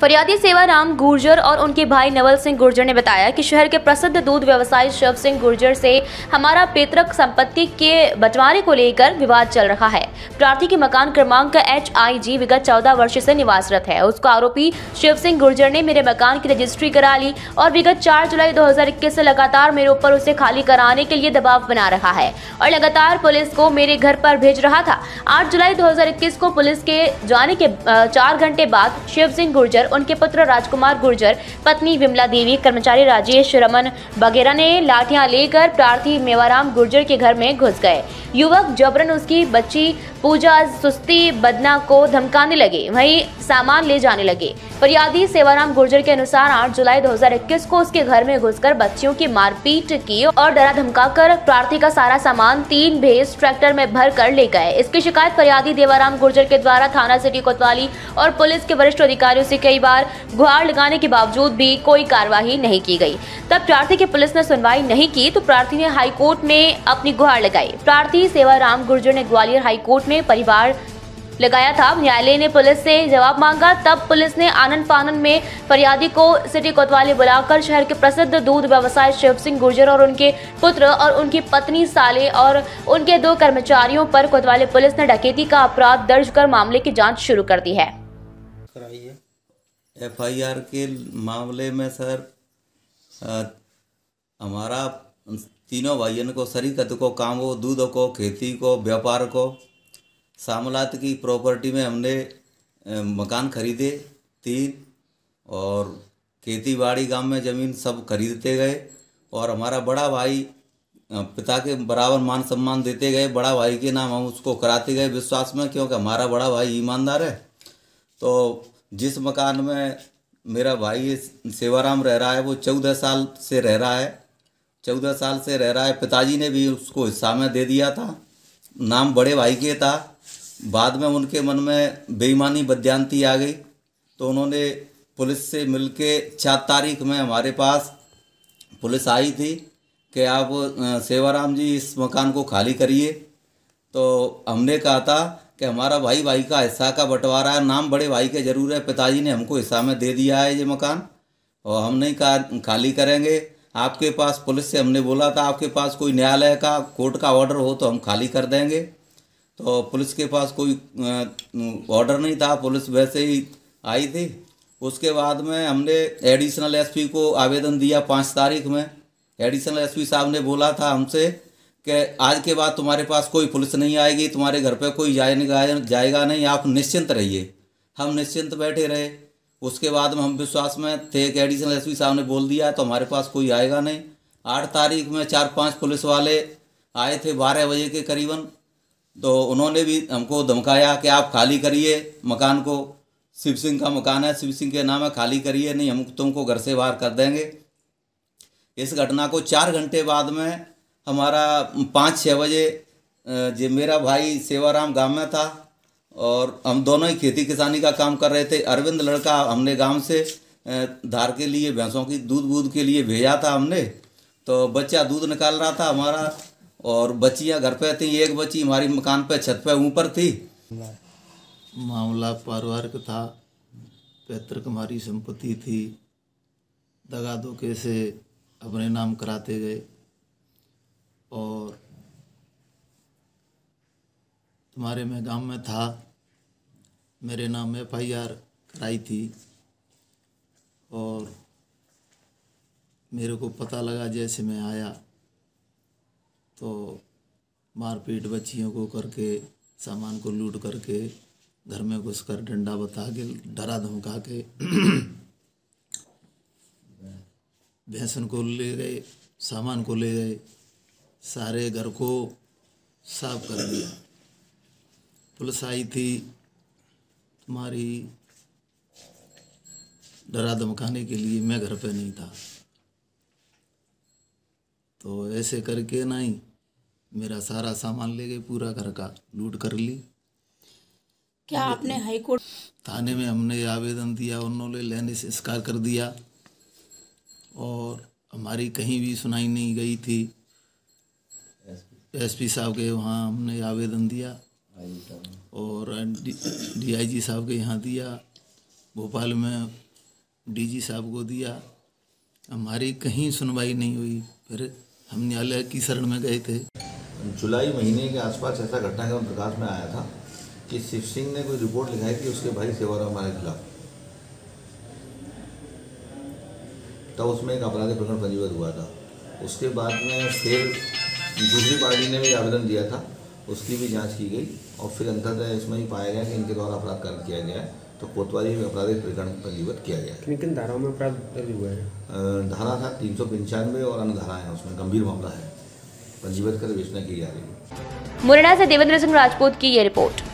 फरियादी सेवाराम गुर्जर और उनके भाई नवल सिंह गुर्जर ने बताया कि शहर के प्रसिद्ध दूध व्यवसायी शिव सिंह गुर्जर से हमारा पैतृक संपत्ति के बंटवारे को लेकर विवाद चल रहा है। प्रार्थी के मकान क्रमांक HIG विगत 14 वर्ष से निवासरत है। उसको आरोपी शिव सिंह गुर्जर ने मेरे मकान की रजिस्ट्री करा ली और विगत 4 जुलाई 2021 से लगातार मेरे ऊपर उसे खाली कराने के लिए दबाव बना रहा है और लगातार पुलिस को मेरे घर पर भेज रहा था। 8 जुलाई 2021 को पुलिस के जाने के 4 घंटे बाद शिव सिंह गुर्जर, उनके पुत्र राजकुमार गुर्जर, पत्नी विमला देवी, कर्मचारी राजेश रमन वगैरह ने लाठियां लेकर प्रार्थी मेवाराम गुर्जर के घर में घुस गए। युवक जबरन उसकी बच्ची पूजा सुस्ती बदना को धमकाने लगे, वहीं सामान ले जाने लगे। फरियादी सेवाराम गुर्जर के अनुसार 8 जुलाई 2021 को उसके घर में घुसकर बच्चियों की मारपीट की और डरा धमकाकर प्रार्थी का सारा सामान 3 भैंस ट्रैक्टर में भर कर ले गए। इसकी शिकायत फरियादी देवाराम गुर्जर के द्वारा थाना सिटी कोतवाली और पुलिस के वरिष्ठ अधिकारियों से कई बार गुहार लगाने के बावजूद भी कोई कार्रवाई नहीं की गई। तब प्रार्थी की पुलिस ने सुनवाई नहीं की तो प्रार्थी ने हाईकोर्ट में अपनी गुहार लगाई। प्रार्थी सेवाराम गुर्जर ने ग्वालियर हाईकोर्ट में परिवार लगाया था। न्यायालय ने पुलिस से जवाब मांगा, तब पुलिस ने आनन फानन में फरियादी को सिटी कोतवाली बुलाकर शहर के प्रसिद्ध दूध व्यवसायी शिव सिंह गुर्जर और उनके पुत्र और उनकी पत्नी साले और उनके 2 कर्मचारियों पर कोतवाली पुलिस ने डकैती का अपराध दर्ज कर मामले की जांच शुरू कर दी है। FIR के मामले में सर हमारा तीनों भाइयों को शरीकत को, काम को, दूध को, खेती को, व्यापार को, सामलात की प्रॉपर्टी में हमने मकान खरीदे 3 और खेती बाड़ी गांव में ज़मीन सब खरीदते गए और हमारा बड़ा भाई पिता के बराबर मान सम्मान देते गए। बड़ा भाई के नाम हम उसको कराते गए विश्वास में, क्योंकि हमारा बड़ा भाई ईमानदार है। तो जिस मकान में मेरा भाई सेवाराम रह रहा है वो 14 साल से रह रहा है। 14 साल से रह रहा है। पिताजी ने भी उसको हिस्सा में दे दिया था, नाम बड़े भाई के था। बाद में उनके मन में बेईमानी बदयांती आ गई तो उन्होंने पुलिस से मिलके 4 तारीख में हमारे पास पुलिस आई थी कि आप सेवाराम जी इस मकान को खाली करिए। तो हमने कहा था कि हमारा भाई का हिस्सा का बंटवारा है, नाम बड़े भाई के जरूर है, पिताजी ने हमको हिस्सा में दे दिया है ये मकान और हम नहीं खाली करेंगे। आपके पास पुलिस से हमने बोला था आपके पास कोई न्यायालय का कोर्ट का ऑर्डर हो तो हम खाली कर देंगे। तो पुलिस के पास कोई ऑर्डर नहीं था, पुलिस वैसे ही आई थी। उसके बाद में हमने एडिशनल SP को आवेदन दिया 5 तारीख में। एडिशनल SP साहब ने बोला था हमसे कि आज के बाद तुम्हारे पास कोई पुलिस नहीं आएगी, तुम्हारे घर पे कोई जाएगा नहीं, आप निश्चिंत रहिए। हम निश्चिंत बैठे रहे। उसके बाद में हम विश्वास में थे कि एडिशनल SP साहब ने बोल दिया तो हमारे पास कोई आएगा नहीं। 8 तारीख में 4-5 पुलिस वाले आए थे 12 बजे के करीबन। तो उन्होंने भी हमको धमकाया कि आप खाली करिए मकान को, शिव सिंह का मकान है, शिव सिंह के नाम है, खाली करिए, नहीं हम तुमको घर से बाहर कर देंगे। इस घटना को 4 घंटे बाद में हमारा 5-6 बजे जो मेरा भाई सेवाराम गांव में था और हम दोनों ही खेती किसानी का काम कर रहे थे। अरविंद लड़का हमने गांव से धार के लिए भैंसों की दूध के लिए भेजा था हमने। तो बच्चा दूध निकाल रहा था हमारा और बच्चियां घर पे थी। एक बच्ची हमारी मकान पे छत पे ऊपर थी। मामला पारिवारिक था, पैतृक हमारी संपत्ति थी, दगा धोखे से अपने नाम कराते गए और तुम्हारे में गांव में था, मेरे नाम में FIR कराई थी और मेरे को पता लगा जैसे मैं आया तो मारपीट बच्चियों को करके, सामान को लूट करके, घर में घुसकर डंडा बता के, डरा धमका के भैंसन को ले गए, सामान को ले गए, सारे घर को साफ कर दिया। पुलिस आई थी तुम्हारी डरा धमकाने के लिए, मैं घर पे नहीं था। तो ऐसे करके नहीं मेरा सारा सामान ले गए, पूरा घर का लूट कर ली। क्या आपने हाईकोर्ट थाने में हमने आवेदन दिया, उन्होंने लेने से इनकार कर दिया और हमारी कहीं भी सुनाई नहीं गई थी। SP साहब के वहाँ हमने आवेदन दिया और DIG साहब के यहाँ दिया, भोपाल में डीजी साहब को दिया, हमारी कहीं सुनवाई नहीं हुई। फिर हम न्यायालय की शरण में गए थे। जुलाई महीने के आसपास ऐसा घटनाक्रम प्रकाश में आया था कि शिव सिंह ने कोई रिपोर्ट लिखाई कि उसके भाई सेवाराम हमारे खिलाफ, तब उसमें एक आपराधिक प्रकरण पंजीबद्ध हुआ था। उसके बाद में फिर दूसरी पार्टी ने भी आवेदन दिया था, उसकी भी जांच की गई और फिर अंततः इसमें ही पाया गया कि इनके द्वारा अपराध कार्य किया गया है, तो कोतवाली में आपराधिक प्रकरण पंजीबद्ध किया गया है। किन धाराओं में अपराध दर्ज हुआ है? धारा था 395 और अन्य धाराएं हैं, उसमें गंभीर मामला है, पंजीबद्ध कर विवेचना की जा रही है। मुरैना से देवेंद्र सिंह राजपूत की ये रिपोर्ट।